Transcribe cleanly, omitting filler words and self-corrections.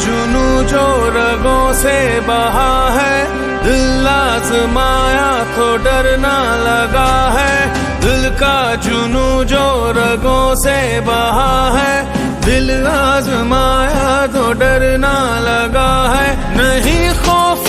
जुनू जो रगों से बहा है, दिल आजमाया तो डर ना लगा है। दिल का जुनू जो रगों से बहा है, दिल आजमाया तो डर ना लगा है। नहीं खौफ